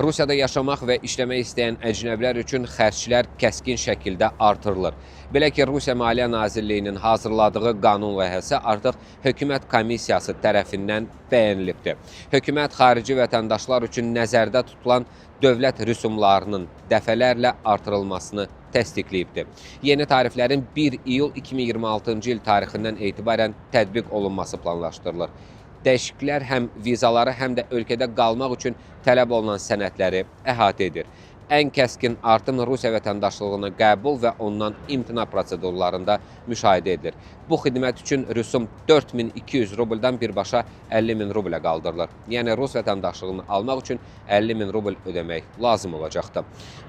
Rusiyada yaşamaq və işləmək istəyən əcnəbilər üçün xərclər kəskin şəkildə artırılır. Belə ki, Rusiya Maliyyə Nazirliyinin hazırladığı qanun layihəsi artıq hökumət komissiyası tərəfindən bəyənilibdir. Hökumət xarici vətəndaşlar üçün nəzərdə tutulan dövlət rüsumlarının dəfələrlə artırılmasını təsdiqləyibdir. Yeni tariflərin 1 iyul 2026-cı il tarixindən etibarən tətbiq olunması planlaşdırılır. Dəyişikliklər həm vizaları, həm də ölkədə qalmaq üçün tələb olunan sənədləri əhatə edir. Ən kəskin artım Rusiya vətəndaşlığına qəbul və ondan imtina prosedurlarında müşahidə edilir. Bu xidmət üçün rüsum 4200 rubldan birbaşa 50.000 rublə qaldırılır. Yəni, Rus vətəndaşlığını almaq üçün 50.000 rubl ödəmək lazım olacaqdır.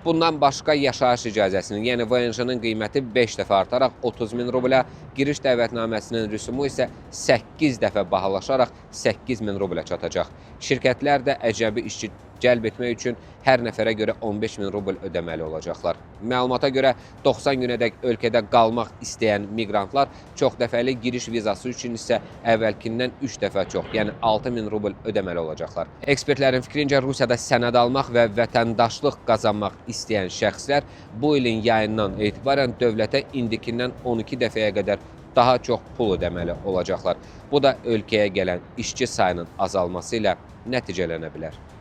Bundan başqa yaşayış icazəsinin, yəni VNJ-nin qiyməti 5 dəfə artaraq 30.000 rublə, giriş dəvətnaməsinin rüsumu isə 8 dəfə bahalaşaraq 8.000 rublə çatacaq. Şirkətlər də əcnəbi işçi cəlb etmək üçün hər nəfərə görə 15.000 rubl ödəməli olacaqlar. Məlumata görə 90 günədək ölkədə qalmaq istəyən miqrantlar çoxdəfəli giriş vizası üçün isə əvvəlkindən 3 dəfə çox, yəni 6.000 rubl ödəməli olacaqlar. Ekspertlərin fikrincə Rusiyada sənəd almaq və vətəndaşlıq qazanmaq istəyən şəxslər bu ilin yayından etibarən dövlətə indikindən 12 dəfəyə qədər daha çox pul ödəməli olacaqlar. Bu da ölkəyə gələn işçi sayının azalması ilə nəticələnə bilər.